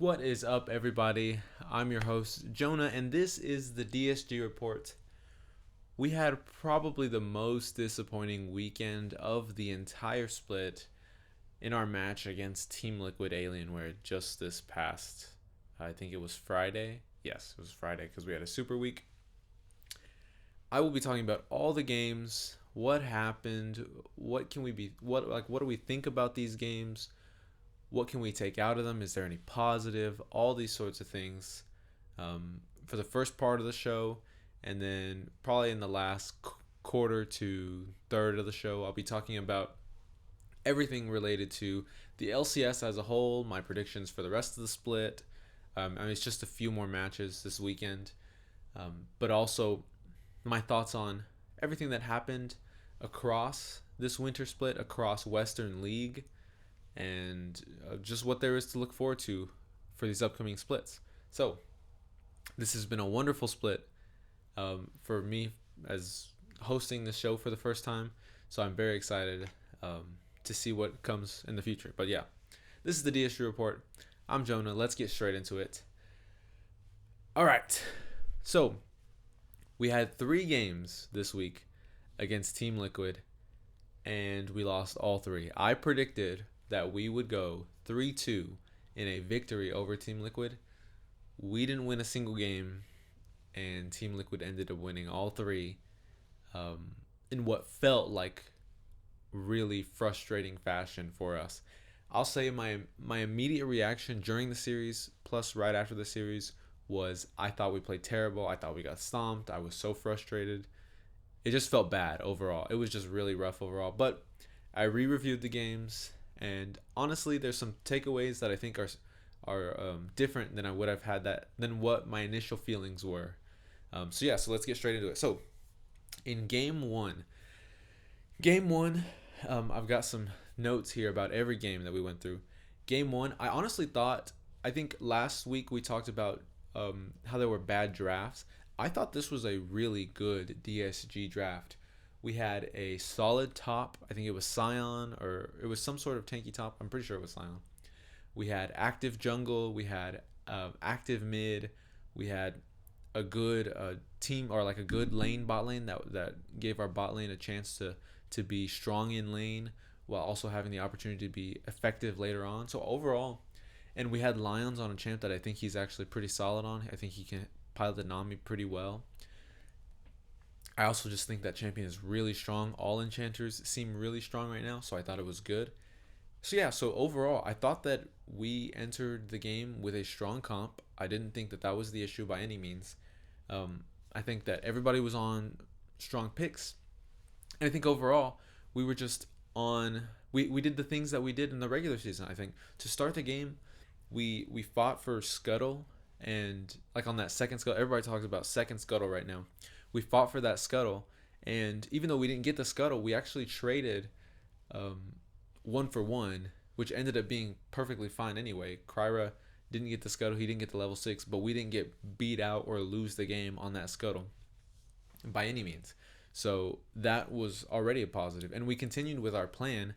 What is up, everybody? I'm your host, Jonah, and this is the DSG Report. We had probably the most disappointing weekend of the entire split in our match against Team Liquid Alienware just this past, I think it was Friday. Yes, it was Friday because we had a super week. I will be talking about all the games, what happened, what do we think about these games, what can we take out of them? Is there any positive? All these sorts of things for the first part of the show. And then probably in the last quarter to third of the show, I'll be talking about everything related to the LCS as a whole, my predictions for the rest of the split. It's just a few more matches this weekend. But also my thoughts on everything that happened across this winter split, across Western League, and just what there is to look forward to for these upcoming splits. So this has been a wonderful split for me as hosting this show for the first time. So I'm very excited to see what comes in the future. But yeah, this is the DSG Report. I'm Jonah. Let's get straight into it. All right. So we had 3 games this week against Team Liquid, and we lost all 3. I predicted that we would go 3-2 in a victory over Team Liquid. We didn't win a single game, and Team Liquid ended up winning all 3 in what felt like really frustrating fashion for us. I'll say my immediate reaction during the series, plus right after the series, was I thought we played terrible. I thought we got stomped. I was so frustrated. It just felt bad overall. It was just really rough overall. But I re-reviewed the games, and honestly, there's some takeaways that I think are different than I would have had than what my initial feelings were. So let's get straight into it. So in game one, I've got some notes here about every game that we went through. Game one, I think last week we talked about how there were bad drafts. I thought this was a really good DSG draft. We had a solid top. I think it was Scion, or it was some sort of tanky top. I'm pretty sure it was Scion. We had active jungle. We had active mid. We had a good team, or like a good bot lane that gave our bot lane a chance to be strong in lane while also having the opportunity to be effective later on. So overall, and we had Lions on a champ that I think he's actually pretty solid on. I think he can pilot the Nami pretty well. I also just think that champion is really strong. All enchanters seem really strong right now, so I thought it was good. So overall, I thought that we entered the game with a strong comp. I didn't think that was the issue by any means. I think that everybody was on strong picks. And I think overall, we were just on... We did the things that we did in the regular season, I think. To start the game, we fought for Scuttle, and like on that second Scuttle, everybody talks about second Scuttle right now. We fought for that Scuttle, and even though we didn't get the Scuttle, we actually traded 1 for 1, which ended up being perfectly fine anyway. Kryra didn't get the Scuttle, he didn't get the level 6, but we didn't get beat out or lose the game on that Scuttle by any means. So that was already a positive. And we continued with our plan,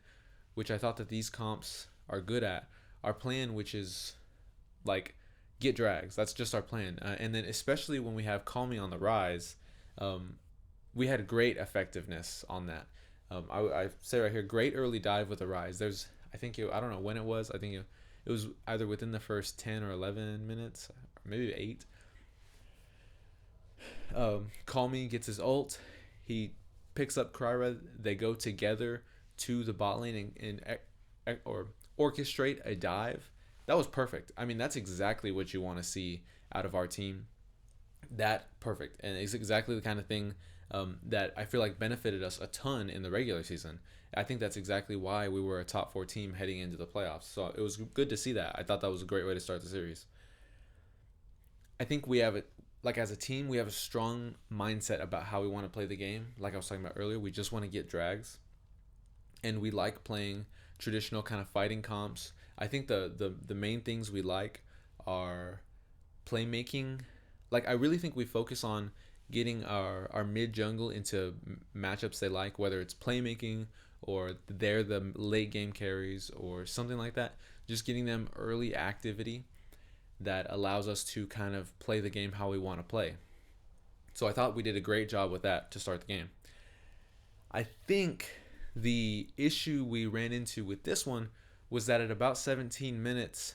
which I thought that these comps are good at. Our plan, which is like get drags. That's just our plan. And then especially when we have Call Me on the rise, we had great effectiveness on that. I say right here, great early dive with the rise. I don't know when it was. I think it was either within the first 10 or 11 minutes, or maybe 8. Call Me gets his ult. He picks up Kryra. They go together to the bot lane or orchestrate a dive. That was perfect. I mean, that's exactly what you want to see out of our team. That perfect, and it's exactly the kind of thing that I feel like benefited us a ton in the regular season. I think that's exactly why we were a top 4 team heading into the playoffs. So it was good to see that. I thought that was a great way to start the series. I think we have it, like as a team, we have a strong mindset about how we want to play the game. Like I was talking about earlier, we just want to get drags, and we like playing traditional kind of fighting comps. I think the main things we like are playmaking. Like I really think we focus on getting our mid jungle into matchups they like, whether it's playmaking or they're the late game carries or something like that. Just getting them early activity. that allows us to kind of play the game how we want to play. So I thought we did a great job with that to start the game. I think the issue we ran into with this one was that at about 17 minutes,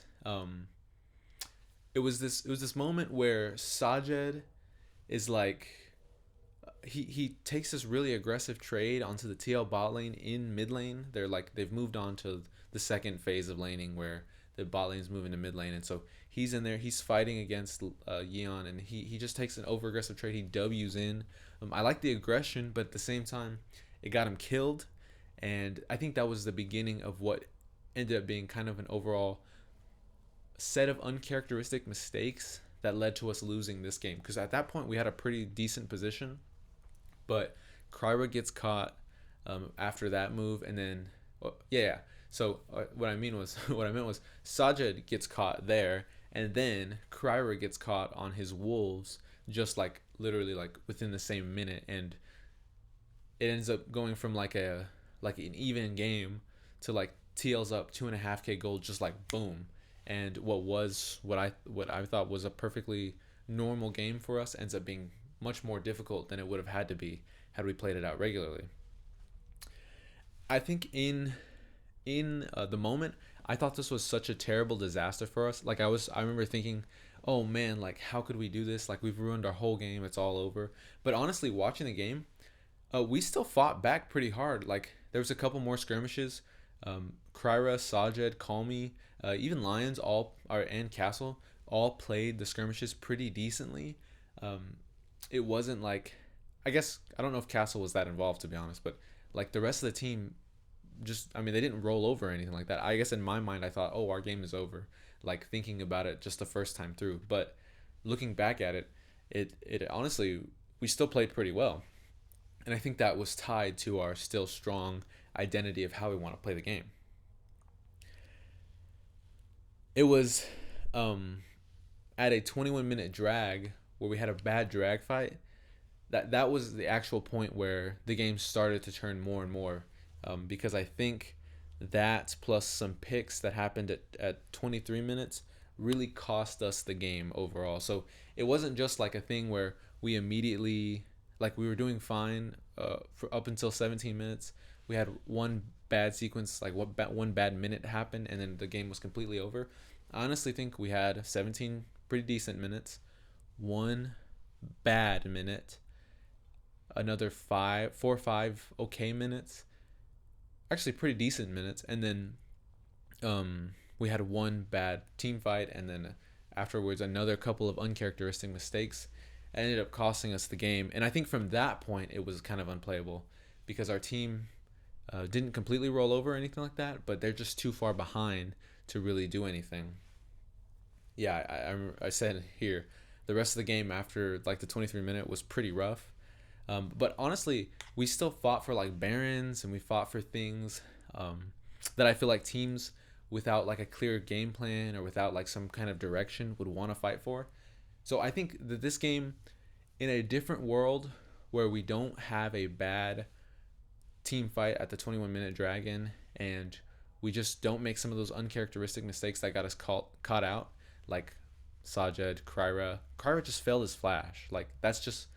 it was this moment where Sajed is like he takes this really aggressive trade onto the TL bot lane in mid lane. They've moved on to the second phase of laning where the bot lane is moving to mid lane, and so he's in there. He's fighting against Yeon, and he just takes an over aggressive trade. He W's in. I like the aggression, but at the same time, it got him killed, and I think that was the beginning of what ended up being kind of an overall set of uncharacteristic mistakes that led to us losing this game. Because at that point, we had a pretty decent position, but Kryra gets caught after that move, and then yeah. So what I meant was Sajid gets caught there, and then Kryra gets caught on his wolves, just like literally like within the same minute, and it ends up going from like an even game to like TL's up 2.5k gold, just like boom. And what I thought was a perfectly normal game for us ends up being much more difficult than it would have had to be had we played it out regularly. I think in the moment, I thought this was such a terrible disaster for us. I remember thinking, oh man, like how could we do this? Like we've ruined our whole game. It's all over. But honestly, watching the game, we still fought back pretty hard. Like there was a couple more skirmishes. Kryra, Sajed, Calmy, even Lions and Castle all played the skirmishes pretty decently. It wasn't like, I guess I don't know if Castle was that involved, to be honest, but like the rest of the team they didn't roll over or anything like that. I guess in my mind I thought, oh, our game is over, like thinking about it just the first time through. But looking back at it, it honestly, we still played pretty well. And I think that was tied to our still strong identity of how we want to play the game. It was at a 21-minute drag where we had a bad drag fight. That was the actual point where the game started to turn more and more, because I think that plus some picks that happened at 23 minutes really cost us the game overall. So it wasn't just like a thing where we immediately, like we were doing fine for up until 17 minutes. We had one bad sequence, like one bad minute happened, and then the game was completely over. I honestly think we had 17 pretty decent minutes, one bad minute, another 4 or 5 okay minutes, actually pretty decent minutes, and then we had one bad team fight, and then afterwards another couple of uncharacteristic mistakes ended up costing us the game. And I think from that point it was kind of unplayable because our team didn't completely roll over or anything like that, but they're just too far behind to really do anything. Yeah, I said here the rest of the game after like the 23-minute was pretty rough. But honestly, we still fought for like Barons, and we fought for things that I feel like teams without like a clear game plan or without like some kind of direction would want to fight for. So I think that this game, in a different world where we don't have a bad team fight at the 21-minute dragon, and we just don't make some of those uncharacteristic mistakes that got us caught out, like Sajed, Kryra just failed his flash. Like that's just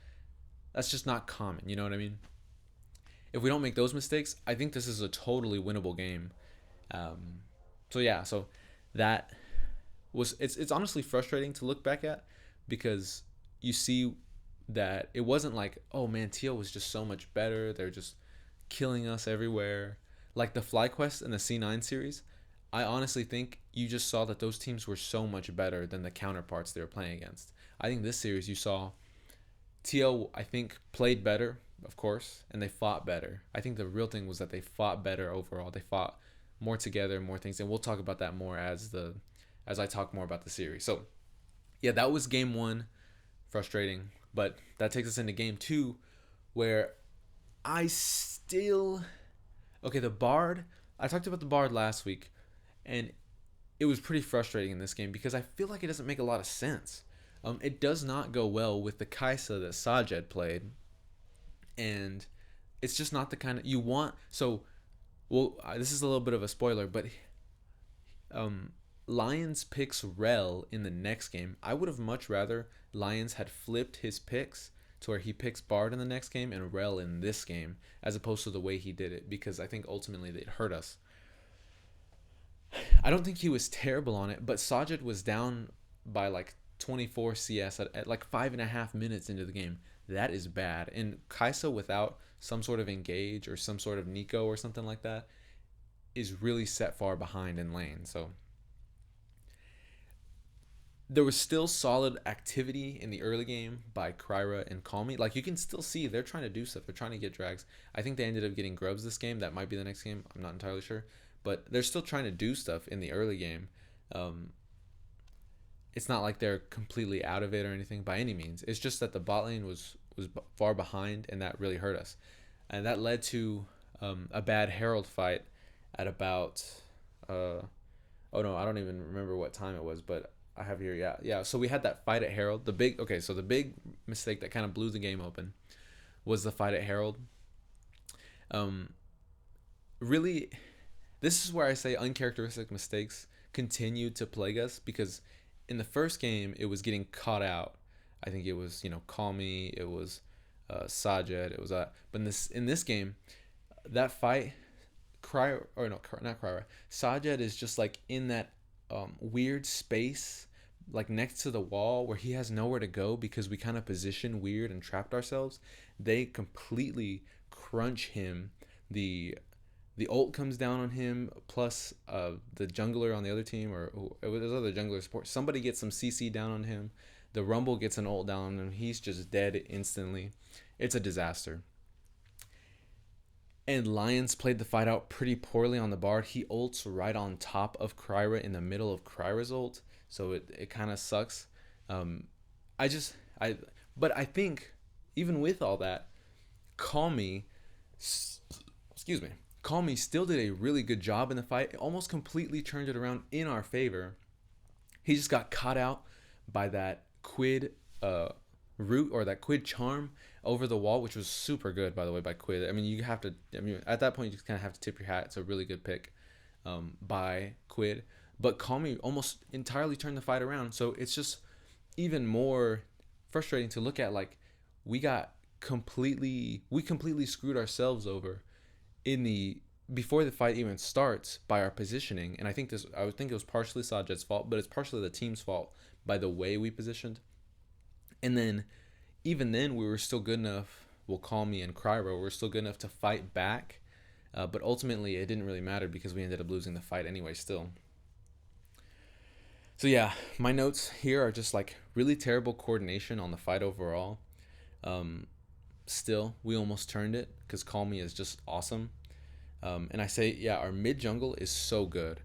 not common. You know what I mean? If we don't make those mistakes, I think this is a totally winnable game. So that was it's honestly frustrating to look back at, because you see that it wasn't like, oh man, TL was just so much better. They're just killing us everywhere. Like the FlyQuest and the C9 series, I honestly think you just saw that those teams were so much better than the counterparts they were playing against. I think this series you saw TL, I think, played better, of course, and they fought better. I think the real thing was that they fought better overall. They fought more together, more things, and we'll talk about that more as I talk more about the series. So, yeah, that was game 1, frustrating, but that takes us into game 2, where the Bard. I talked about the Bard last week, and it was pretty frustrating in this game because I feel like it doesn't make a lot of sense. It does not go well with the Kaisa that Sajed played, and it's just not the kind of you want. So, this is a little bit of a spoiler, but Lions picks Rel in the next game. I would have much rather Lions had flipped his picks to where he picks Bard in the next game and Rel in this game, as opposed to the way he did it, because I think ultimately it hurt us. I don't think he was terrible on it, but Sajid was down by like 24 CS at like 5.5 minutes into the game. That is bad. And Kai'Sa without some sort of engage or some sort of Nico or something like that is really set far behind in lane. So there was still solid activity in the early game by Kryra and Calmy. Like, you can still see they're trying to do stuff. They're trying to get drags. I think they ended up getting grubs this game. That might be the next game. I'm not entirely sure. But they're still trying to do stuff in the early game. It's not like they're completely out of it or anything by any means. It's just that the bot lane was far behind, and that really hurt us. And that led to a bad Herald fight at about... oh, no, I don't even remember what time it was, but... I have here, yeah. So we had that fight at Herald. The big mistake that kind of blew the game open was the fight at Herald. Really, this is where I say uncharacteristic mistakes continued to plague us, because in the first game it was getting caught out. I think it was Call Me, it was Sajed, it was but in this game, that fight, not Kryra, Sajed is just like in that weird space, like next to the wall, where he has nowhere to go because we kind of positioned weird and trapped ourselves. They completely crunch him. The ult comes down on him, plus the jungler on the other team, or there's other jungler support. Somebody gets some CC down on him. The Rumble gets an ult down on him. He's just dead instantly. It's a disaster. And Lions played the fight out pretty poorly on the Bard. He ults right on top of Kryra in the middle of Kryra's ult. So it kind of sucks. But I think even with all that, Call Me still did a really good job in the fight. It almost completely turned it around in our favor. He just got caught out by that Quid root, or that Quid charm over the wall, which was super good, by the way, by Quid. At that point you just kind of have to tip your hat. It's a really good pick by Quid. But Call Me almost entirely turned the fight around. So it's just even more frustrating to look at. Like, we completely screwed ourselves over before the fight even starts by our positioning. And I think it was partially Sajid's fault, but it's partially the team's fault by the way we positioned. And then even then we were still good enough. Well, Call Me and Kryra were still good enough to fight back. But ultimately it didn't really matter because we ended up losing the fight anyway still. So yeah, my notes here are just like really terrible coordination on the fight overall. Still, we almost turned it because Call Me is just awesome. And I say, yeah, our mid jungle is so good.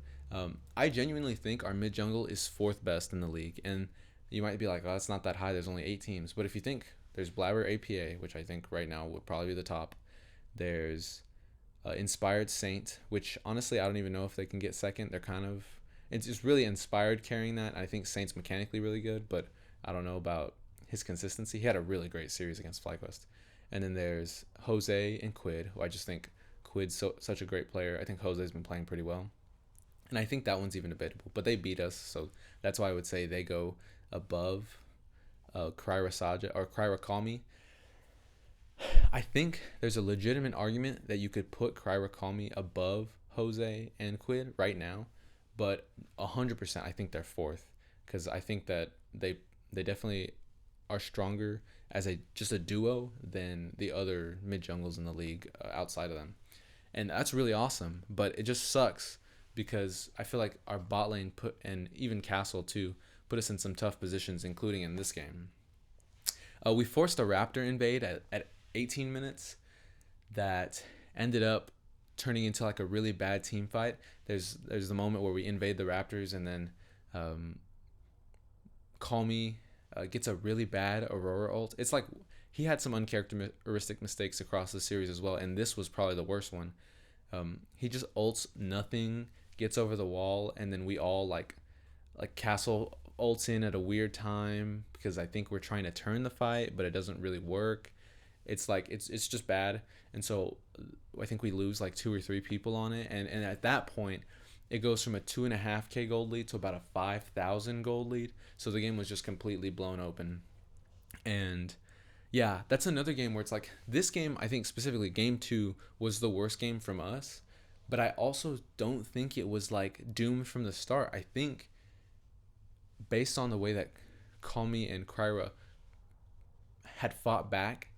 I genuinely think our mid jungle is 4th best in the league. And you might be like, oh, that's not that high. There's only 8 teams. But if you think there's Blabber APA, which I think right now would probably be the top. There's Inspired Saint, which honestly I don't even know if they can get second. It's just really Inspired carrying that. I think Saint's mechanically really good, but I don't know about his consistency. He had a really great series against FlyQuest. And then there's Jose and Quid, who I just think Quid's such a great player. I think Jose's been playing pretty well. And I think that one's even debatable, but they beat us, so that's why I would say they go above Kryra Sajid or Kryra Call Me. I think there's a legitimate argument that you could put Kryra Call Me above Jose and Quid right now, but 100% I think they're 4th, because I think that they definitely are stronger as just a duo than the other mid jungles in the league outside of them. And that's really awesome, but it just sucks because I feel like our bot lane and even Castle too, put us in some tough positions, including in this game. We forced a Raptor invade at 18 minutes that ended up turning into like a really bad team fight. There's the moment where we invade the Raptors, and then Call Me gets a really bad Aurora ult. It's like he had some uncharacteristic mistakes across the series as well, and this was probably the worst one. He just ults nothing, gets over the wall, and then we all like Castle ults in at a weird time because I think we're trying to turn the fight, but it doesn't really work. It's like it's just bad, and so I think we lose like 2 or 3 people on it, and at that point it goes from a 2.5k gold lead to about a 5,000 gold lead. So the game was just completely blown open. And yeah, that's another game where it's like this game, I think specifically game 2 was the worst game from us, but I also don't think it was like doomed from the start. I think based on the way that Calmy and Kryra had fought back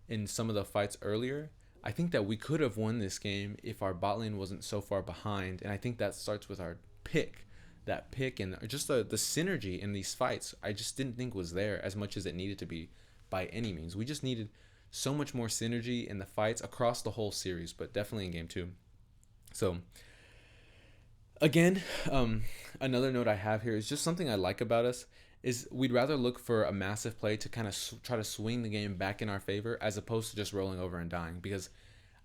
in some of the fights earlier, I think that we could have won this game if our bot lane wasn't so far behind. And I think that starts with our pick. That pick and just the synergy in these fights, I just didn't think was there as much as it needed to be by any means. We just needed so much more synergy in the fights across the whole series, but definitely in game 2. So again, another note I have here is just something I like about us is we'd rather look for a massive play to kind of try to swing the game back in our favor as opposed to just rolling over and dying. Because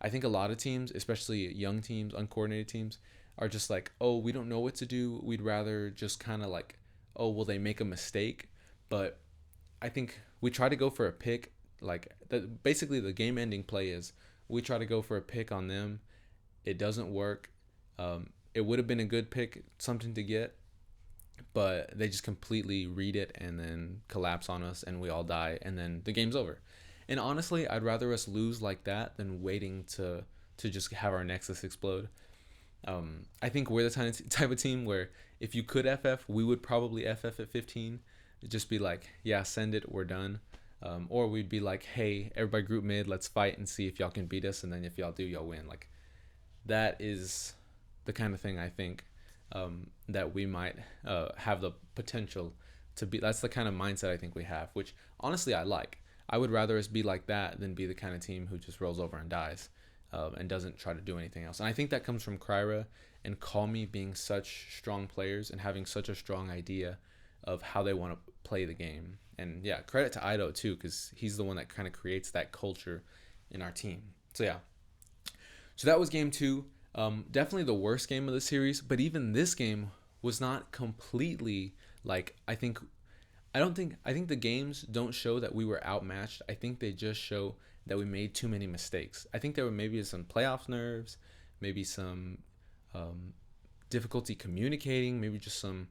I think a lot of teams, especially young teams, uncoordinated teams, are just like, oh, we don't know what to do. We'd rather just kind of like, oh, will they make a mistake? But I think we try to go for a pick. Like basically the game ending play is we try to go for a pick on them. It doesn't work. It would have been a good pick, something to get, but they just completely read it and then collapse on us and we all die and then the game's over. And honestly, I'd rather us lose like that than waiting to just have our Nexus explode. I think we're the type of team where if you could FF, we would probably FF at 15. It'd just be like, yeah, send it, we're done. Or we'd be like, hey, everybody group mid, let's fight and see if y'all can beat us. And then if y'all do, y'all win. Like, that is the kind of thing I think that we might have the potential to be. That's the kind of mindset I think we have, which honestly I like. I would rather us be like that than be the kind of team who just rolls over and dies and doesn't try to do anything else. And I think that comes from Kryra and Calmy being such strong players and having such a strong idea of how they want to play the game. And yeah, credit to Ido too, because he's the one that kind of creates that culture in our team. So yeah, so that was game 2. Definitely the worst game of the series, but even this game was not completely like, I think the games don't show that we were outmatched. I think they just show that we made too many mistakes. I think there were maybe some playoff nerves, maybe some difficulty communicating, maybe just some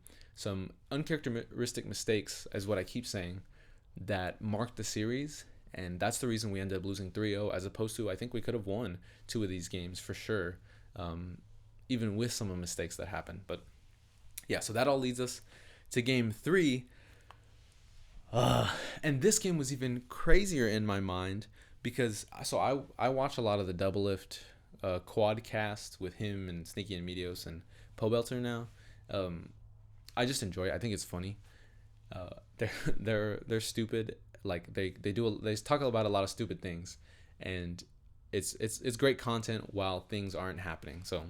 uncharacteristic mistakes, is what I keep saying, that marked the series. And that's the reason we ended up losing 3-0, as opposed to I think we could have won 2 of these games for sure, even with some of the mistakes that happened. But yeah, so that all leads us to game 3. And this game was even crazier in my mind because I watch a lot of the Double Lift quadcast with him and Sneaky and Medios and now. I just enjoy it. I think it's funny. They're stupid. Like they talk about a lot of stupid things, and it's great content while things aren't happening. So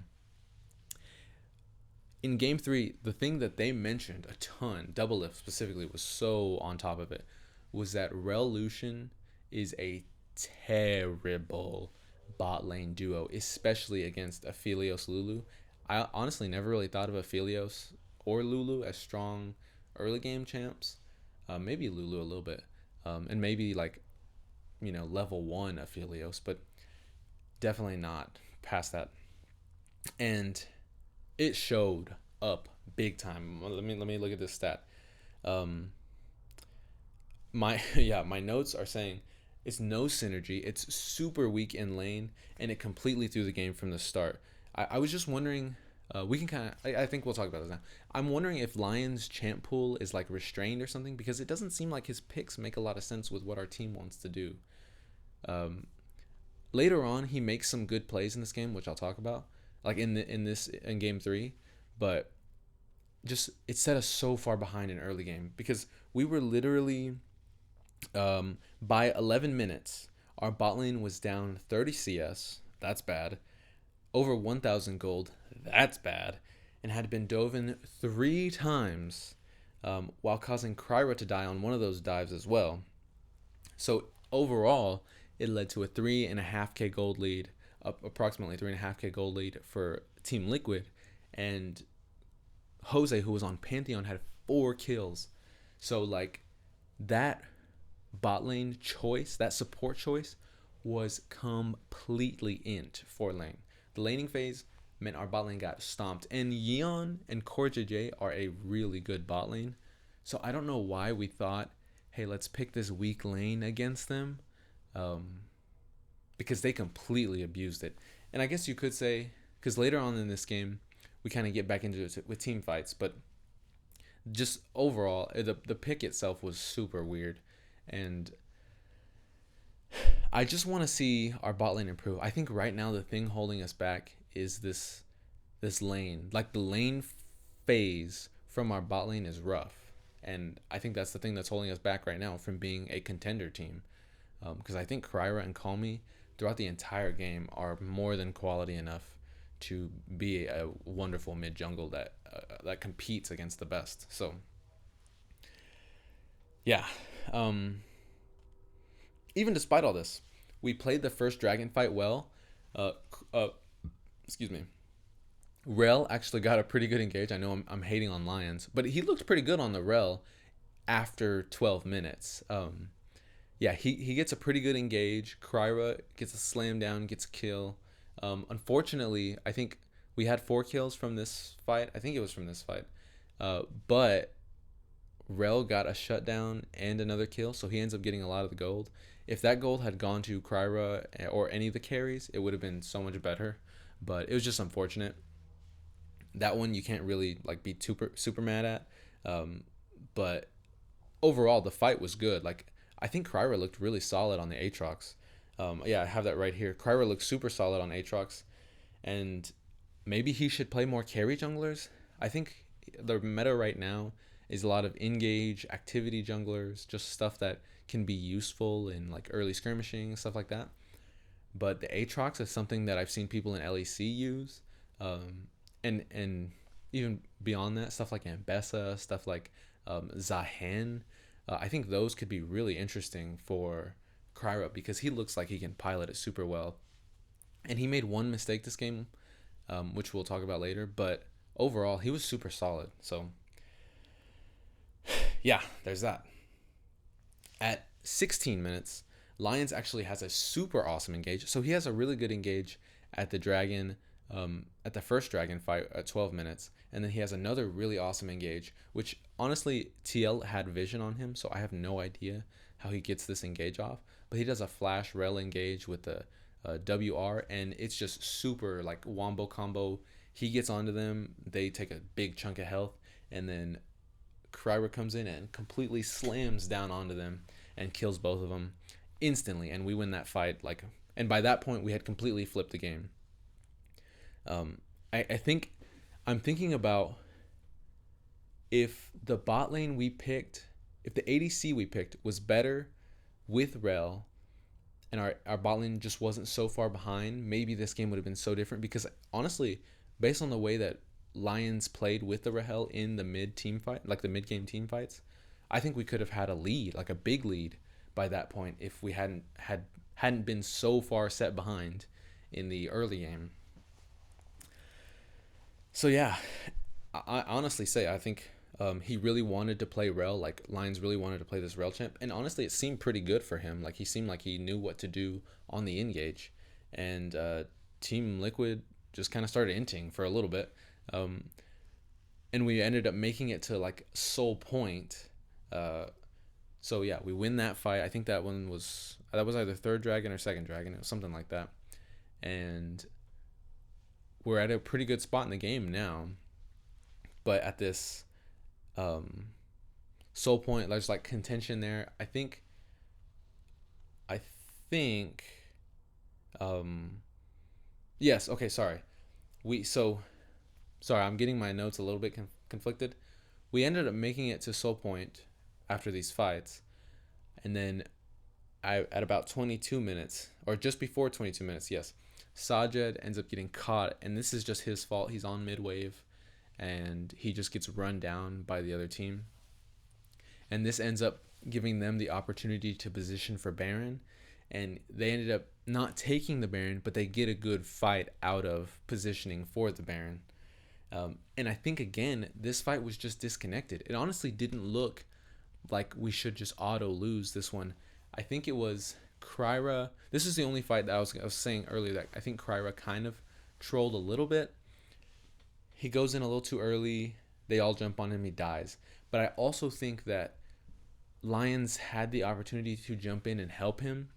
in game 3, the thing that they mentioned a ton, Double Lift specifically, was so on top of it, was that Revolution is a terrible bot lane duo, especially against Aphelios Lulu. I honestly never really thought of Aphelios or Lulu as strong early game champs. Maybe Lulu a little bit, and maybe like, level 1 Aphelios, but definitely not past that. And it showed up big time. Let me look at this stat. My notes are saying it's no synergy. It's super weak in lane, and it completely threw the game from the start. I was just wondering. We can kind of. I think we'll talk about this now. I'm wondering if Lion's champ pool is like restrained or something, because it doesn't seem like his picks make a lot of sense with what our team wants to do. Later on, he makes some good plays in this game, which I'll talk about, like in game 3, but just it set us so far behind in early game because we were literally by 11 minutes, our bot lane was down 30 CS. That's bad. Over 1,000 gold. That's bad. And had been dove in 3 times while causing Kryra to die on one of those dives as well. So overall, it led to a 3.5k gold lead, approximately 3.5k gold lead for Team Liquid. And Jose, who was on Pantheon, had 4 kills. So like that bot lane choice, that support choice, was completely int for lane. The laning phase, meant our bot lane got stomped. And Yeon and Core JJ are a really good bot lane. So I don't know why we thought, hey, let's pick this weak lane against them. Because they completely abused it. And I guess you could say, because later on in this game, we kind of get back into it with team fights, but just overall, the pick itself was super weird. And I just want to see our bot lane improve. I think right now the thing holding us back is this lane. Like the lane phase from our bot lane is rough. And I think that's the thing that's holding us back right now from being a contender team. Because I think Kryra and Calmy throughout the entire game are more than quality enough to be a wonderful mid jungle that competes against the best. So yeah, even despite all this, we played the first dragon fight well. Uh, uh, excuse me. Rel actually got a pretty good engage. I know I'm hating on Lions, but he looked pretty good on the Rel after 12 minutes. Yeah, he gets a pretty good engage. Kryra gets a slam down, gets a kill. Unfortunately, I think we had 4 kills from this fight. I think it was from this fight. But Rel got a shutdown and another kill, so he ends up getting a lot of the gold. If that gold had gone to Kryra or any of the carries, it would have been so much better. But it was just unfortunate. That one you can't really like be super mad at. But overall, the fight was good. Like I think Kryra looked really solid on the Aatrox. Yeah, I have that right here. Kryra looked super solid on Aatrox, and maybe he should play more carry junglers. I think the meta right now is a lot of engage activity junglers, just stuff that can be useful in like early skirmishing, stuff like that. But the Aatrox is something that I've seen people in LEC use, and even beyond that, stuff like Ambessa, stuff like Zahen. I think those could be really interesting for Kryra because he looks like he can pilot it super well. And he made one mistake this game, which we'll talk about later. But overall, he was super solid. So, yeah, there's that. At 16 minutes, Lions actually has a super awesome engage. So he has a really good engage at the dragon, at the first dragon fight at 12 minutes. And then he has another really awesome engage, which honestly, TL had vision on him. So I have no idea how he gets this engage off. But he does a flash rel engage with the WR. And it's just super like wombo combo. He gets onto them. They take a big chunk of health. And then Kryra comes in and completely slams down onto them and kills both of them instantly, and we win that fight. Like, and by that point, we had completely flipped the game. I think I'm thinking about if the bot lane we picked, if the ADC we picked was better with Rel, and our bot lane just wasn't so far behind, maybe this game would have been so different. Because honestly, based on the way that Lions played with the Rahel in the mid team fight, like the mid game team fights, I think we could have had a lead, like a big lead by that point if we hadn't been so far set behind in the early game. So yeah, I honestly say I think he really wanted to play Rel, like Lions really wanted to play this Rel champ, and honestly it seemed pretty good for him. Like he seemed like he knew what to do on the engage, and Team Liquid just kind of started inting for a little bit. And we ended up making it to like Soul Point. So yeah, we win that fight. I think that was either third dragon or second dragon. It was something like that. And we're at a pretty good spot in the game now. But at this Soul Point, there's like contention there. I think yes, okay, sorry. Sorry, I'm getting my notes a little bit conflicted. We ended up making it to Soul Point after these fights, and then at about 22 minutes, or just before 22 minutes, yes, Sajed ends up getting caught, and this is just his fault. He's on mid wave, and he just gets run down by the other team, and this ends up giving them the opportunity to position for Baron, and they ended up not taking the Baron, but they get a good fight out of positioning for the Baron. And I think, again, this fight was just disconnected. It honestly didn't look like we should just auto lose this one. I think it was Kryra. This is the only fight that I was saying earlier that I think Kryra kind of trolled a little bit. he goes in a little too early. They all jump on him. He dies. But I also think that Lions had the opportunity to jump in and help him.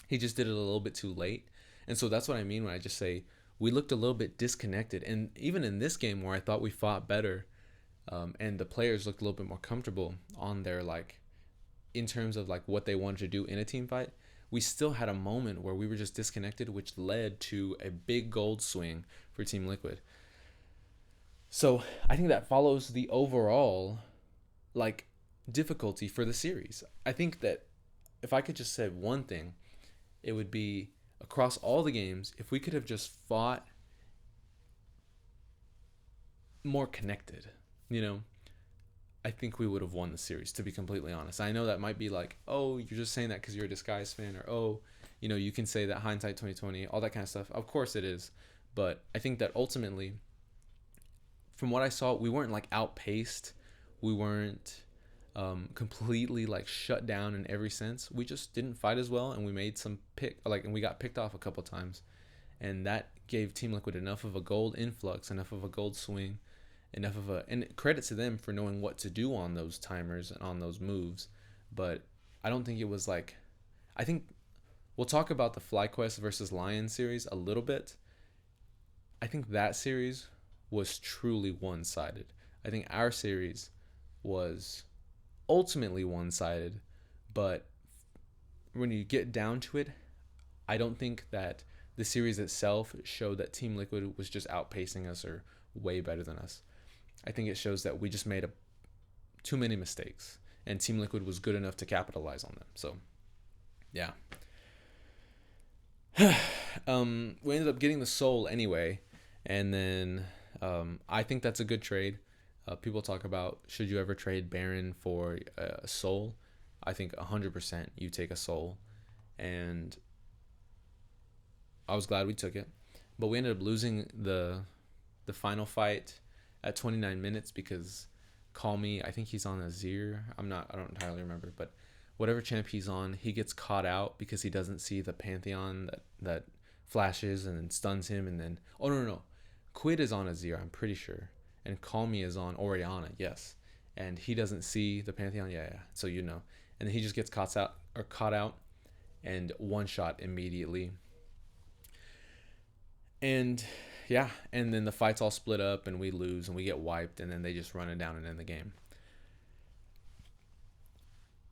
He just did it a little bit too late. And so that's what I mean when I just say we looked a little bit disconnected. And even in this game where I thought we fought better, and the players looked a little bit more comfortable on their, like, in terms of like what they wanted to do in a team fight, we still had a moment where we were just disconnected, which led to a big gold swing for Team Liquid. So I think that follows the overall, like, difficulty for the series. I think that if I could just say one thing, it would be across all the games, if we could have just fought more connected, you know, I think we would have won the series, to be completely honest. I know that might be like, oh, you're just saying that because you're a Disguise fan, or, oh, you know, you can say that hindsight 2020, all that kind of stuff. Of course it is. But I think that ultimately, from what I saw, we weren't like outpaced. We weren't completely like shut down in every sense. We just didn't fight as well, and we made some and we got picked off a couple times, and that gave Team Liquid enough of a gold influx, enough of a gold swing, and credit to them for knowing what to do on those timers and on those moves. But I don't think it was like, I think we'll talk about the FlyQuest versus Lion series a little bit. I think that series was truly one-sided. I think our series was ultimately one-sided, but when you get down to it, I don't think that the series itself showed that Team Liquid was just outpacing us or way better than us. I think it shows that we just made too many mistakes, and Team Liquid was good enough to capitalize on them. So, yeah. We ended up getting the Soul anyway, and then I think that's a good trade. People talk about, should you ever trade Baron for a Soul? I think 100% you take a Soul, and I was glad we took it. But we ended up losing the final fight at 29 minutes because Call Me, I think he's on Azir. I don't entirely remember, but whatever champ he's on, he gets caught out because he doesn't see the Pantheon that flashes and then stuns him, and then no. Quid is on Azir, I'm pretty sure. And Call Me is on Orianna, yes. And he doesn't see the Pantheon, yeah. So you know. And then he just gets caught out and one shot immediately. And yeah, and then the fights all split up and we lose and we get wiped, and then they just run it down and end the game.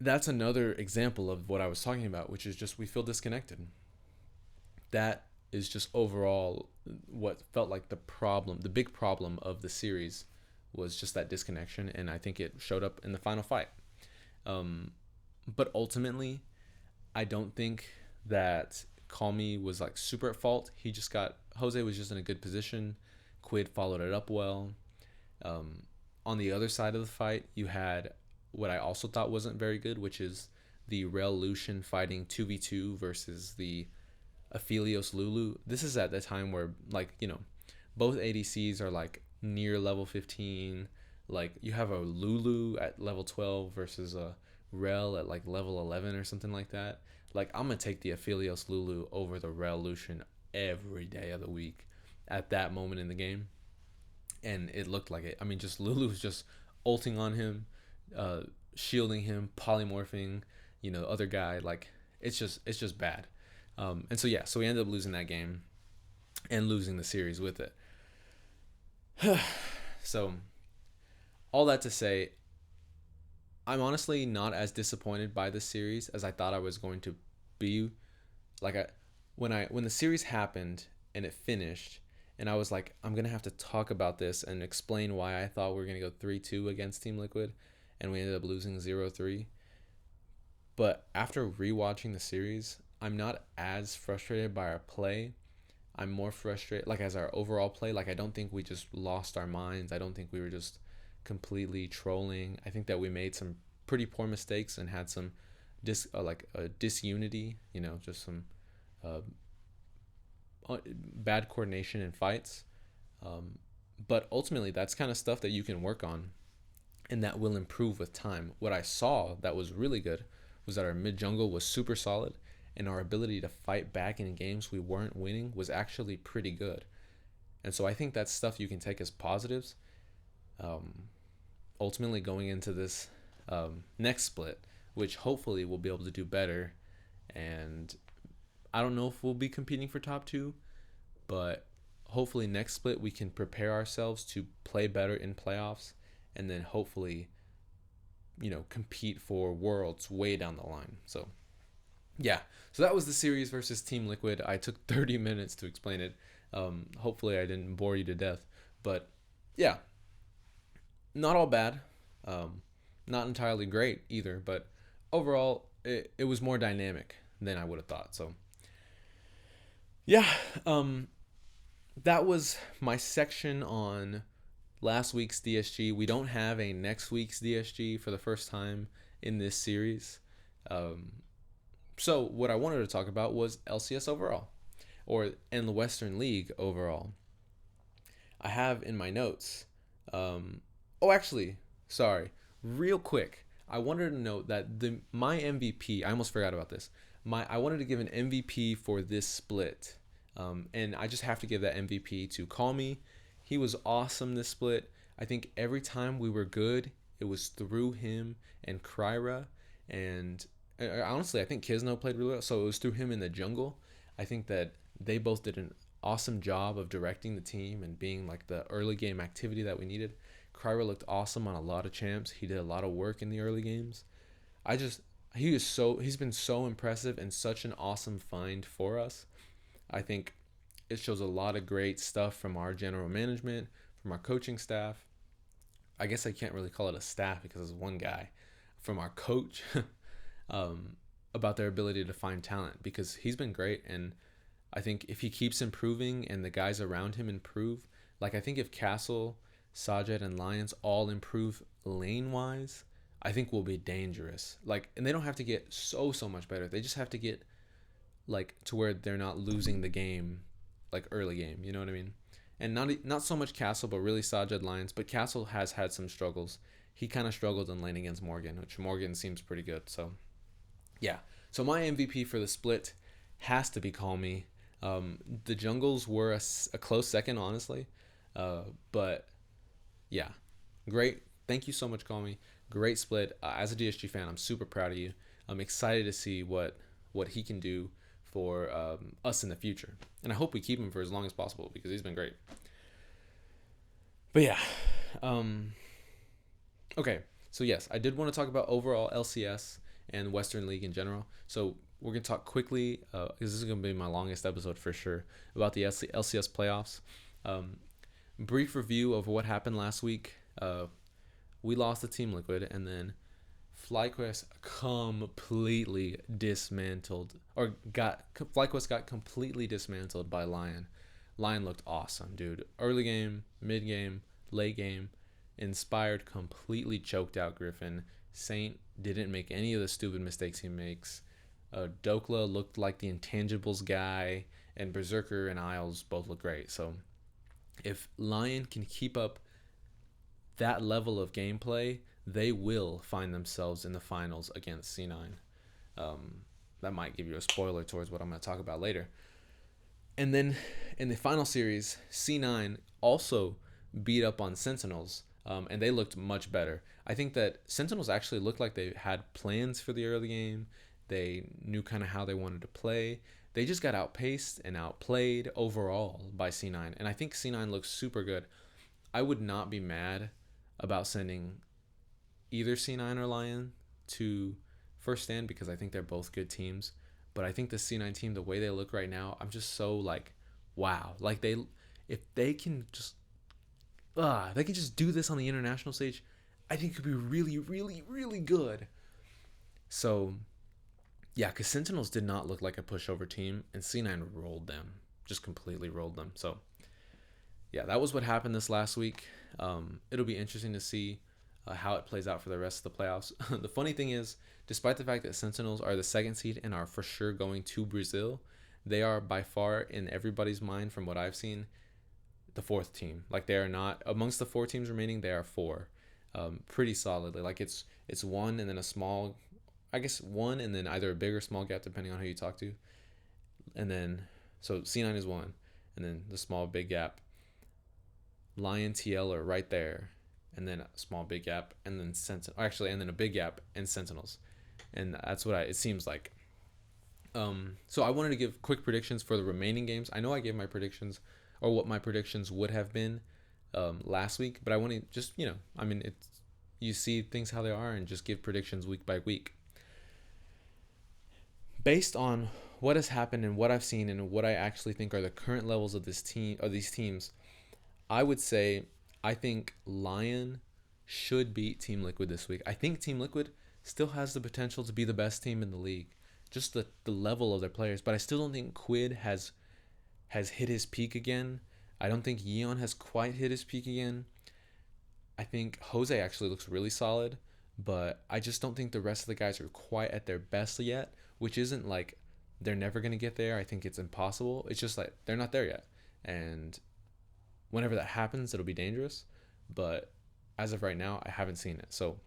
That's another example of what I was talking about, which is just we feel disconnected. That is just overall what felt like the big problem of the series was just that disconnection, and I think it showed up in the final fight. But ultimately, I don't think that Call Me was like super at fault. Jose was just in a good position. Quid followed it up well. On the other side of the fight, you had what I also thought wasn't very good, which is the Rel Lucian fighting 2v2 versus the Aphelios Lulu. This is at the time where, like, you know, both ADCs are like near level 15. Like, you have a Lulu at level 12 versus a Rel at like level 11 or something like that. Like, I'm going to take the Aphelios Lulu over the Rel Lucian every day of the week at that moment in the game. And it looked like it. I mean, just Lulu was just ulting on him, shielding him, polymorphing, you know, other guy. Like, it's just bad. And so we ended up losing that game and losing the series with it. So, all that to say, I'm honestly not as disappointed by this series as I thought I was going to be. Like, when the series happened and it finished, and I was like, I'm gonna have to talk about this and explain why I thought we were gonna go 3-2 against Team Liquid, and we ended up losing 0-3. But after rewatching the series, I'm not as frustrated by our play. I'm more frustrated, like, as our overall play. Like, I don't think we just lost our minds. I don't think we were just completely trolling. I think that we made some pretty poor mistakes and had some disunity, you know, just some bad coordination in fights. But ultimately, that's kind of stuff that you can work on and that will improve with time. What I saw that was really good was that our mid jungle was super solid, and our ability to fight back in games we weren't winning was actually pretty good. And so I think that's stuff you can take as positives. Um, Ultimately, going into this next split, which hopefully we'll be able to do better. And I don't know if we'll be competing for top two, but hopefully next split we can prepare ourselves to play better in playoffs, and then hopefully, compete for worlds way down the line. So yeah, so that was the series versus Team Liquid. I took 30 minutes to explain it. Hopefully I didn't bore you to death, but yeah, not all bad. Not entirely great either, but overall it was more dynamic than I would have thought. So yeah, that was my section on last week's DSG. We don't have a next week's DSG for the first time in this series. So what I wanted to talk about was LCS overall, in the Western League overall. I have in my notes. Actually, sorry. Real quick, I wanted to note that my MVP. I almost forgot about this. I wanted to give an MVP for this split, and I just have to give that MVP to Call Me. He was awesome this split. I think every time we were good, it was through him and Kryra, and honestly, I think Kisno played really well. So it was through him in the jungle. I think that they both did an awesome job of directing the team and being like the early game activity that we needed. Kryra looked awesome on a lot of champs. He did a lot of work in the early games. He's been so impressive and such an awesome find for us. I think it shows a lot of great stuff from our general management, from our coaching staff. I guess I can't really call it a staff because it's one guy. From our coach, about their ability to find talent, because he's been great. And I think if he keeps improving and the guys around him improve, like I think if Castle, Sajed, and Lions all improve lane wise, I think we'll be dangerous. Like, and they don't have to get so much better. They just have to get like to where they're not losing the game, like early game. You know what I mean? And not so much Castle, but really Sajed, Lions. But Castle has had some struggles. He kind of struggled in lane against Morgan, which Morgan seems pretty good. So yeah. So my MVP for the split has to be Call Me. The jungles were a close second, honestly. But yeah, great. Thank you so much, Call Me. Great split. As a DSG fan, I'm super proud of you. I'm excited to see what he can do for us in the future. And I hope we keep him for as long as possible because he's been great. But yeah. Okay. So yes, I did want to talk about overall LCS and Western League in general. So we're going to talk quickly, because this is going to be my longest episode for sure, about the LCS playoffs. Brief review of what happened last week. We lost to Team Liquid, and then FlyQuest completely dismantled, FlyQuest got completely dismantled by Lion. Lion looked awesome, dude. Early game, mid game, late game. Inspired completely choked out Griffin. Saint didn't make any of the stupid mistakes he makes. Dokla looked like the intangibles guy, and Berserker and Isles both look great. So if Lion can keep up that level of gameplay, they will find themselves in the finals against C9. That might give you a spoiler towards what I'm going to talk about later. And then in the final series, C9 also beat up on Sentinels, and they looked much better. I think that Sentinels actually looked like they had plans for the early game. They knew kind of how they wanted to play. They just got outpaced and outplayed overall by C9. And I think C9 looks super good. I would not be mad about sending either C9 or Lion to first stand because I think they're both good teams. But I think the C9 team, the way they look right now, I'm just so like, wow. Like if they can just do this on the international stage, I think it could be really, really, really good. So yeah, because Sentinels did not look like a pushover team, and C9 rolled them, just completely rolled them. So yeah, that was what happened this last week. It'll be interesting to see how it plays out for the rest of the playoffs. The funny thing is, despite the fact that Sentinels are the second seed and are for sure going to Brazil, they are by far, in everybody's mind from what I've seen, the fourth team. Like, they are not, amongst the four teams remaining, they are four. Pretty solidly. Like, it's one and then a small, I guess one and then either a big or small gap depending on who you talk to. And then, so C9 is one, and then the small, big gap. Lion, TL are right there, and then a small big gap, and then and then a big gap and Sentinels, and that's what it seems like. So I wanted to give quick predictions for the remaining games. I know I gave my predictions or what my predictions would have been last week, but I want to just it's you see things how they are and just give predictions week by week based on what has happened and what I've seen and what I actually think are the current levels of this team or these teams. I would say I think Lion should beat Team Liquid this week. I think Team Liquid still has the potential to be the best team in the league, just the level of their players. But I still don't think Quid has hit his peak again. I don't think Yeon has quite hit his peak again. I think Jose actually looks really solid, but I just don't think the rest of the guys are quite at their best yet, which isn't like they're never going to get there. I think it's impossible. It's just like they're not there yet. And whenever that happens, it'll be dangerous. But as of right now, I haven't seen it. So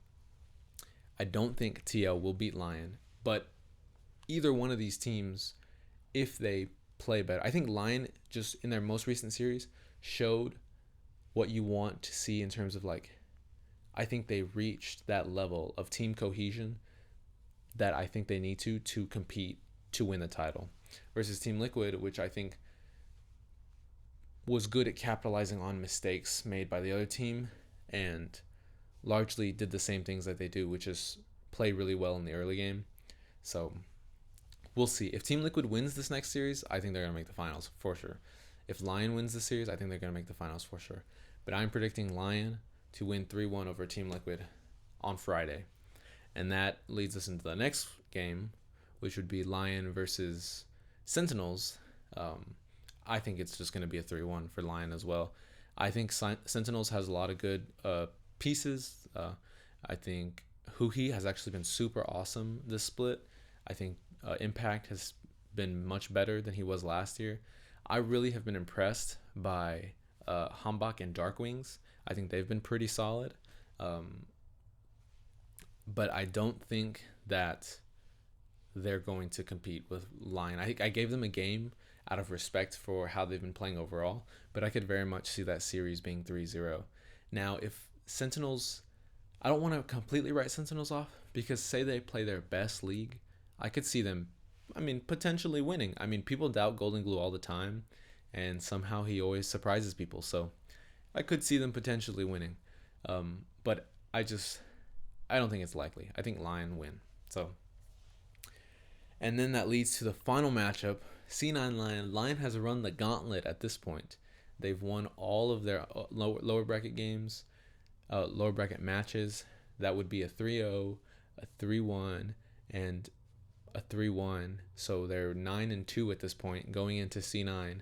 I don't think TL will beat Lion. But either one of these teams, if they play better, I think Lion just in their most recent series showed what you want to see in terms of I think they reached that level of team cohesion that I think they need to compete to win the title versus Team Liquid, which I think was good at capitalizing on mistakes made by the other team and largely did the same things that they do, which is play really well in the early game. So we'll see. If Team Liquid wins this next series, I think they're going to make the finals for sure. If Lion wins the series, I think they're going to make the finals for sure. But I'm predicting Lion to win 3-1 over Team Liquid on Friday. And that leads us into the next game, which would be Lion versus Sentinels. I think it's just going to be a 3-1 for Lion as well. I think Sentinels has a lot of good pieces. I think Huhi has actually been super awesome this split. I think Impact has been much better than he was last year. I really have been impressed by Hambach and Darkwings. I think they've been pretty solid. But I don't think that they're going to compete with Lion. I think I gave them a game out of respect for how they've been playing overall, but I could very much see that series being 3-0. Now, if Sentinels, I don't want to completely write Sentinels off because say they play their best league, I could see them, potentially winning. People doubt Golden Glue all the time, and somehow he always surprises people. So I could see them potentially winning. But I don't think it's likely. I think Lion win. And then that leads to the final matchup, C9 Lion. Lion has run the gauntlet at this point. They've won all of their lower bracket games, lower bracket matches. That would be a 3-0, a 3-1, and a 3-1. So they're 9-2 at this point going into C9.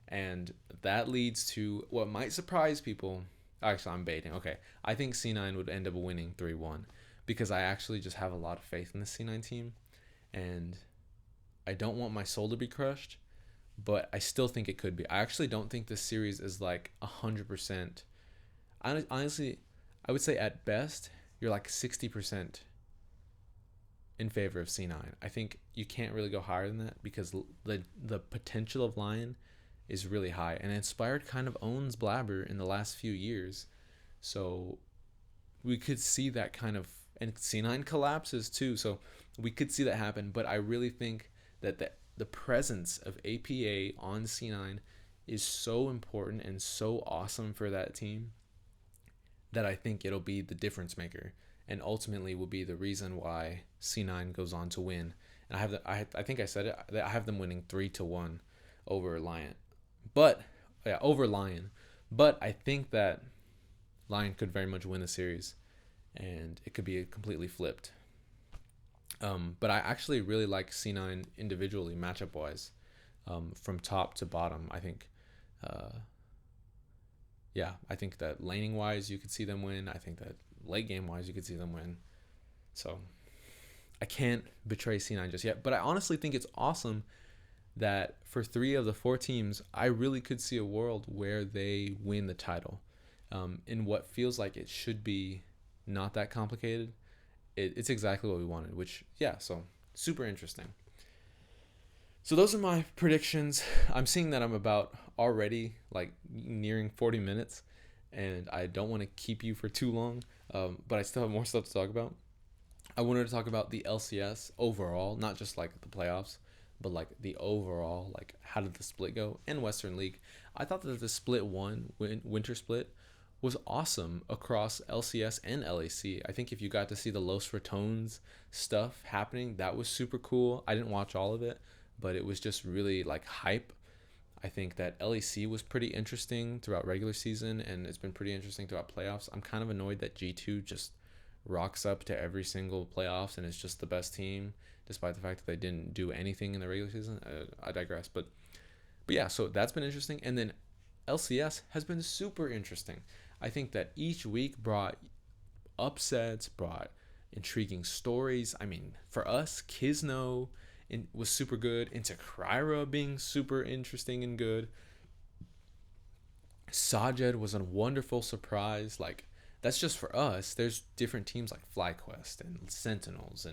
And that leads to what might surprise people. Actually, I'm baiting. Okay. I think C9 would end up winning 3-1 because I actually just have a lot of faith in the C9 team. And I don't want my soul to be crushed, but I still think it could be. I actually don't think this series is 100%. Honestly, I would say at best, you're 60% in favor of C9. I think you can't really go higher than that because the potential of Lion is really high. And Inspired kind of owns Blabber in the last few years. So we could see that kind of, and C9 collapses too. So we could see that happen. But I really think that the presence of APA on C9 is so important and so awesome for that team that I think it'll be the difference maker and ultimately will be the reason why C9 goes on to win. And I think I said it, that I have them winning 3-1 over Lion. Over Lion. But I think that Lion could very much win the series and it could be completely flipped. But I actually really like C9 individually, matchup wise, from top to bottom. I think, I think that laning wise, you could see them win. I think that late game wise, you could see them win. So I can't betray C9 just yet. But I honestly think it's awesome that for 3 of the 4 teams, I really could see a world where they win the title in what feels like it should be not that complicated. It's exactly what we wanted, so super interesting. So those are my predictions. I'm seeing that I'm about already nearing 40 minutes. and I don't want to keep you for too long, but I still have more stuff to talk about. I wanted to talk about the LCS overall, not just like the playoffs, but like the overall, like how did the split go? And Western League. I thought that the split one, winter split, was awesome across LCS and LAC. I think if you got to see the Los Ratones stuff happening, that was super cool. I didn't watch all of it, but it was just really like hype. I think that LAC was pretty interesting throughout regular season, and it's been pretty interesting throughout playoffs. I'm kind of annoyed that G2 just rocks up to every single playoffs and is just the best team, despite the fact that they didn't do anything in the regular season. I digress, but yeah, so that's been interesting. And then LCS has been super interesting. I think that each week brought upsets, brought intriguing stories. I mean, for us, Kisno was super good. Into Kryra being super interesting and good. Sajed was a wonderful surprise. Like, that's just for us. There's different teams like FlyQuest and Sentinels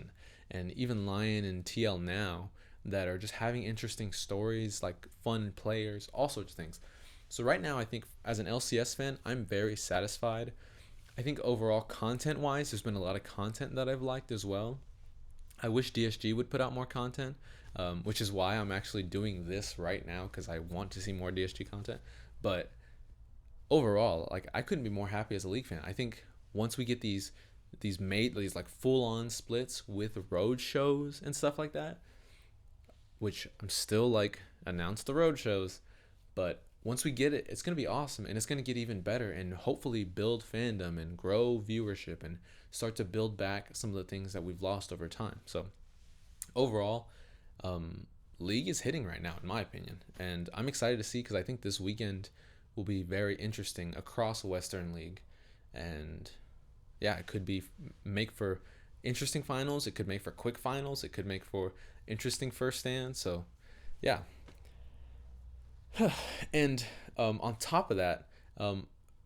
and even Lion and TL now that are just having interesting stories, like fun players, all sorts of things. So right now, I think as an LCS fan, I'm very satisfied. I think overall, content-wise, there's been a lot of content that I've liked as well. I wish DSG would put out more content, which is why I'm actually doing this right now, because I want to see more DSG content. But overall, like, I couldn't be more happy as a league fan. I think once we get these like full-on splits with road shows and stuff like that, which I'm still like, announce the road shows, but once we get it, it's going to be awesome, and it's going to get even better and hopefully build fandom and grow viewership and start to build back some of the things that we've lost over time. So overall, league is hitting right now, in my opinion, and I'm excited to see, because I think this weekend will be very interesting across Western League. And yeah, it could be make for interesting finals, it could make for quick finals, it could make for interesting first stand. So yeah. And on top of that,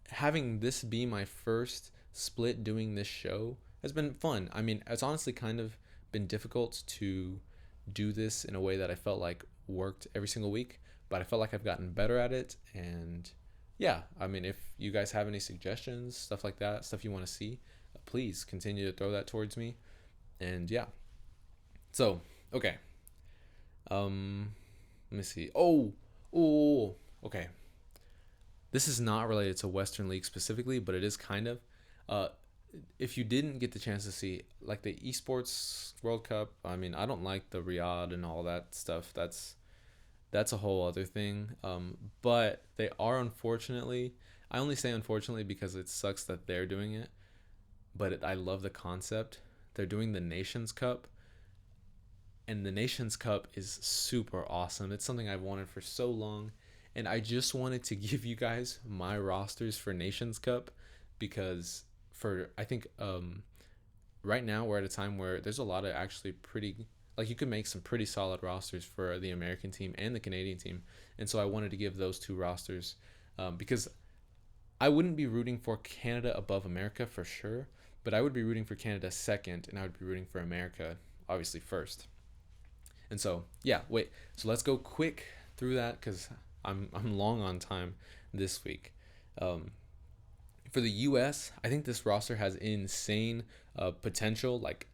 having this be my first split doing this show has been fun. I mean, it's honestly kind of been difficult to do this in a way that I felt like worked every single week, but I felt like I've gotten better at it. And yeah, I mean, if you guys have any suggestions, stuff like that, stuff you want to see, please continue to throw that towards me. And yeah, so okay, let me see. Oh, okay. This is not related to Western League specifically, but it is kind of. If you didn't get the chance to see, like, the Esports World Cup, I mean, I don't like the Riyadh and all that stuff. That's a whole other thing. But they are, unfortunately, I only say unfortunately because it sucks that they're doing it, but I love the concept. They're doing the Nations Cup, and the Nations Cup is super awesome. It's something I've wanted for so long, and I just wanted to give you guys my rosters for Nations Cup, because I think right now we're at a time where there's a lot of actually pretty, like, you could make some pretty solid rosters for the American team and the Canadian team. And so I wanted to give those two rosters, because I wouldn't be rooting for Canada above America for sure, but I would be rooting for Canada second, and I would be rooting for America obviously first. And so yeah, wait, so let's go quick through that, because I'm long on time this week. For the US, I think this roster has insane potential, like,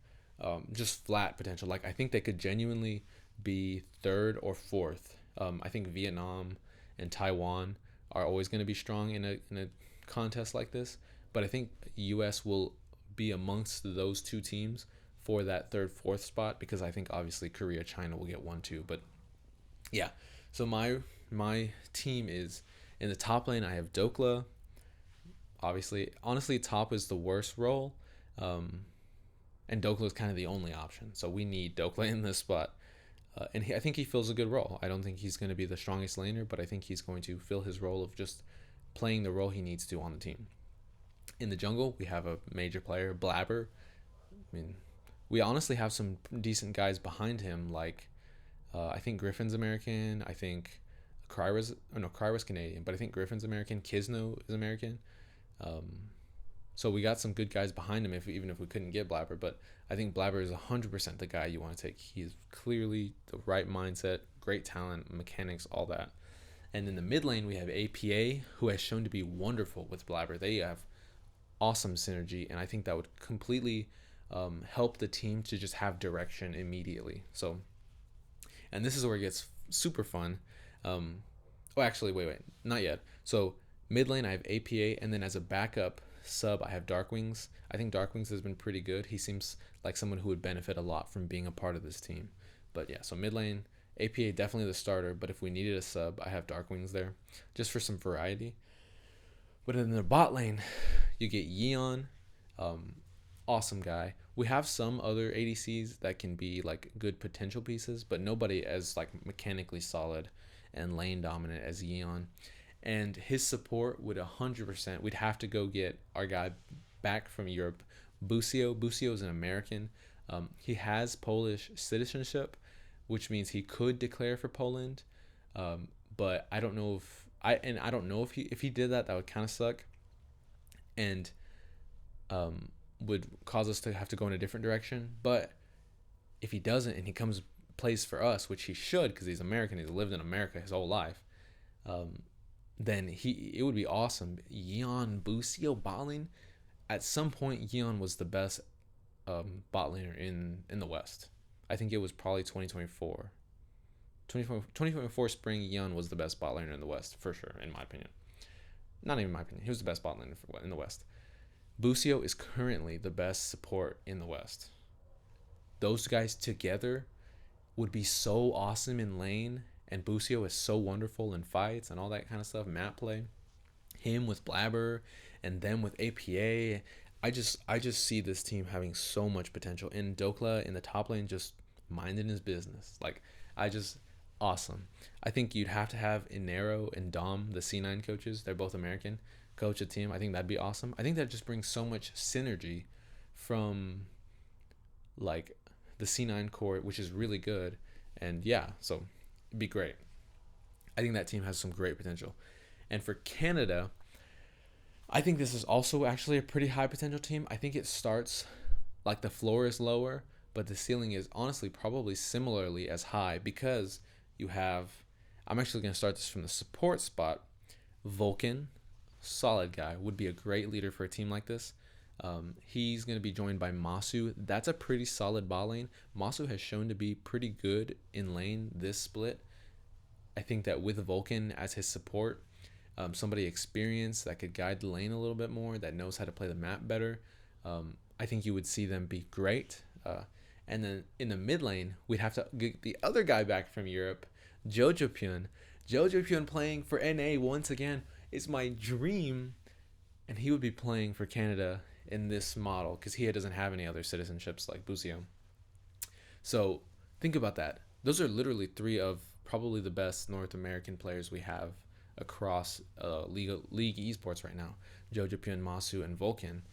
just flat potential. Like, I think they could genuinely be third or fourth. I think Vietnam and Taiwan are always going to be strong in a contest like this, but I think US will be amongst those two teams for that third, fourth spot, because I think obviously Korea, China will get 1-2. But yeah, so my team is in the top lane. I have Dokla. Obviously, honestly, top is the worst role, and Dokla is kind of the only option. So we need Dokla in this spot, and I think he fills a good role. I don't think he's going to be the strongest laner, but I think he's going to fill his role of just playing the role he needs to on the team. In the jungle, we have a major player, Blabber. I mean, we honestly have some decent guys behind him, like I think Griffin's American. I think Kryra's Canadian, but I think Griffin's American. Kisno is American. So we got some good guys behind him, even if we couldn't get Blabber. But I think Blabber is 100% the guy you want to take. He's clearly the right mindset, great talent, mechanics, all that. And in the mid lane, we have APA, who has shown to be wonderful with Blabber. They have awesome synergy, and I think that would completely help the team to just have direction immediately. So, and this is where it gets super fun. Oh, actually, wait, not yet. So mid lane, I have APA, and then as a backup sub, I have Darkwings. I think Darkwings has been pretty good. He seems like someone who would benefit a lot from being a part of this team. But yeah, so mid lane, APA definitely the starter. But if we needed a sub, I have Darkwings there, just for some variety. But in the bot lane, you get Yeon, awesome guy. We have some other ADCs that can be like good potential pieces, but nobody as like mechanically solid and lane dominant as Yeon. And his support would 100%. We'd have to go get our guy back from Europe, Busio. Busio is an American. He has Polish citizenship, which means he could declare for Poland. But I don't know if he did that, that would kind of suck, and would cause us to have to go in a different direction. But if he doesn't and he plays for us, which he should because he's American, he's lived in America his whole life, then it would be awesome. Yeon Busio bot lane. At some point, Yeon was the best bot laner in the West. I think it was probably 2024. 2024 spring, Yeon was the best bot laner in the West, for sure, in my opinion. Not even my opinion. He was the best bot laner in the West. Busio is currently the best support in the West. Those guys together would be so awesome in lane, and Busio is so wonderful in fights and all that kind of stuff, map play. Him with Blabber and them with APA. I just see this team having so much potential. And Dokla in the top lane just minding his business. Awesome. I think you'd have to have Inero and Dom, the C9 coaches. They're both American. Coach a team. I think that'd be awesome. I think that just brings so much synergy from like the C9 core, which is really good. And yeah, so it'd be great. I think that team has some great potential. And for Canada, I think this is also actually a pretty high potential team. I think it starts like the floor is lower, but the ceiling is honestly probably similarly as high because you have, I'm actually going to start this from the support spot. Vulcan, solid guy, would be a great leader for a team like this. He's going to be joined by Masu. That's a pretty solid bot lane. Masu has shown to be pretty good in lane this split. I think that with Vulcan as his support, somebody experienced that could guide the lane a little bit more, that knows how to play the map better, I think you would see them be great. And then in the mid lane, we'd have to get the other guy back from Europe, Jojo Pyun. Jojo Pyun playing for NA once again is my dream. And he would be playing for Canada in this model because he doesn't have any other citizenships like Busio. So think about that. Those are literally three of probably the best North American players we have across league esports right now. Jojo Pyun, Masu, and Vulcan.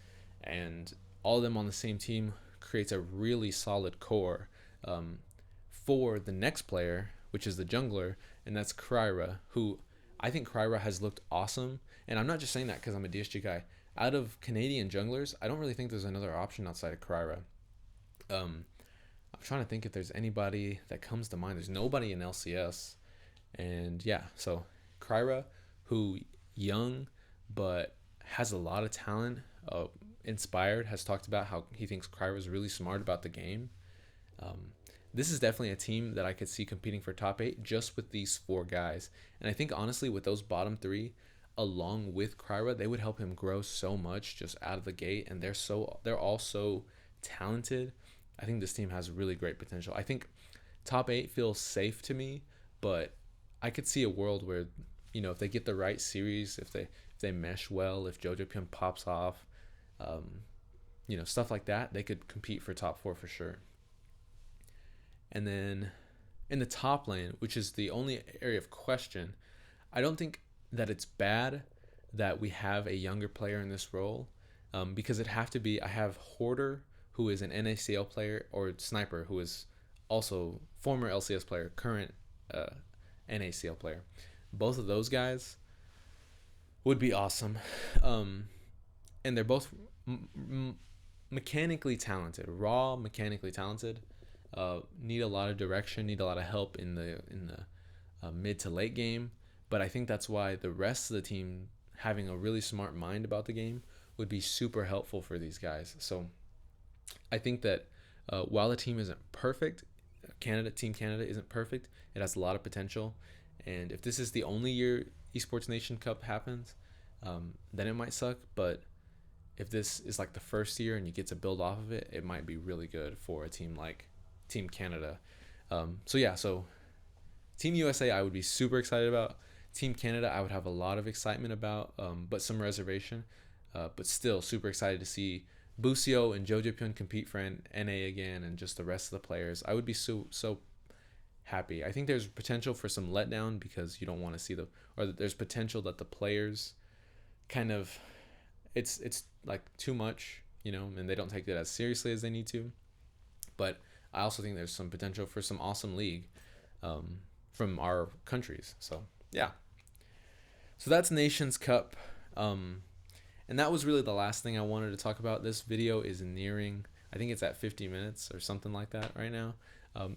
And all of them on the same team creates a really solid core for the next player, which is the jungler, and that's Kryra, who I think Kryra has looked awesome. And I'm not just saying that because I'm a DSG guy. Out of Canadian junglers, I don't really think there's another option outside of Kryra. I'm trying to think if there's anybody that comes to mind. There's nobody in LCS. And yeah, so Kryra, who young but has a lot of talent, Inspired has talked about how he thinks Kryra is really smart about the game. This is definitely a team that I could see competing for top 8 just with these 4 guys. And I think honestly with those bottom 3, along with Kryra, they would help him grow so much just out of the gate. And they're all so talented. I think this team has really great potential. I think top 8 feels safe to me, but I could see a world where, if they get the right series, if they mesh well, if Jojo Pyun pops off, stuff like that, they could compete for top 4 for sure. And then in the top lane, which is the only area of question, I don't think that it's bad that we have a younger player in this role, because it'd have to be, I have Hoarder, who is an NACL player, or Sniper, who is also former LCS player, current NACL player. Both of those guys would be awesome. And they're both mechanically talented, raw mechanically talented. Need a lot of direction, need a lot of help in the mid to late game, But I think that's why the rest of the team having a really smart mind about the game would be super helpful for these guys. So I think that while the team isn't perfect, Team Canada isn't perfect. It has a lot of potential, and if this is the only year Esports Nation Cup happens, then it might suck. But if this is like the first year and you get to build off of it, it might be really good for a team like Team Canada. So Team USA, I would be super excited about. Team Canada, I would have a lot of excitement about, but some reservation. But still super excited to see Busio and Jojo Pyun compete for NA again, and just the rest of the players. I would be so happy. I think there's potential for some letdown because you don't want to see there's potential that the players kind of, it's like too much, and they don't take it as seriously as they need to. But I also think there's some potential for some awesome league from our countries. So yeah. So that's Nations Cup. And that was really the last thing I wanted to talk about. This video is nearing, I think it's at 50 minutes or something like that right now.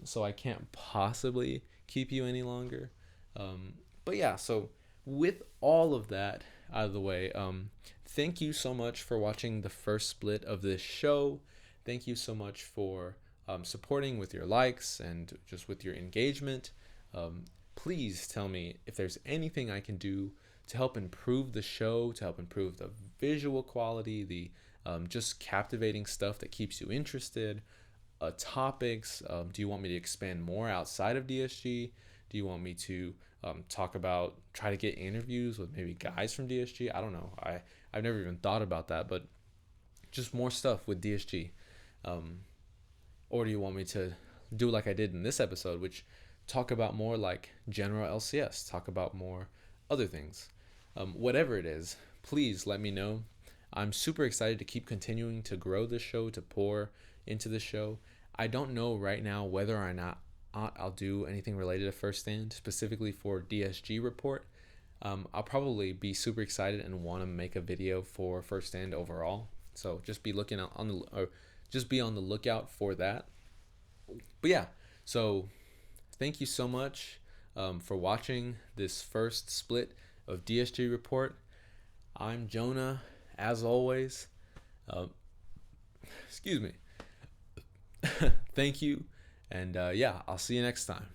So I can't possibly keep you any longer. But yeah, so with all of that out of the way, thank you so much for watching the first split of this show. Thank you so much for supporting with your likes and just with your engagement. Please tell me if there's anything I can do to help improve the show, to help improve the visual quality, the just captivating stuff that keeps you interested, topics. Do you want me to expand more outside of DSG? Do you want me to try to get interviews with maybe guys from DSG? I don't know. I've never even thought about that, but just more stuff with DSG. Or do you want me to do like I did in this episode, which talk about more like general LCS, talk about more other things? Whatever it is, please let me know. I'm super excited to keep continuing to grow this show, to pour into the show. I don't know right now whether or not I'll do anything related to First Stand, specifically for DSG Report. I'll probably be super excited and want to make a video for First Stand overall. So just be just be on the lookout for that. But yeah, so thank you so much for watching this first split of DSG Report. I'm Jonah, as always. Excuse me. Thank you, and yeah, I'll see you next time.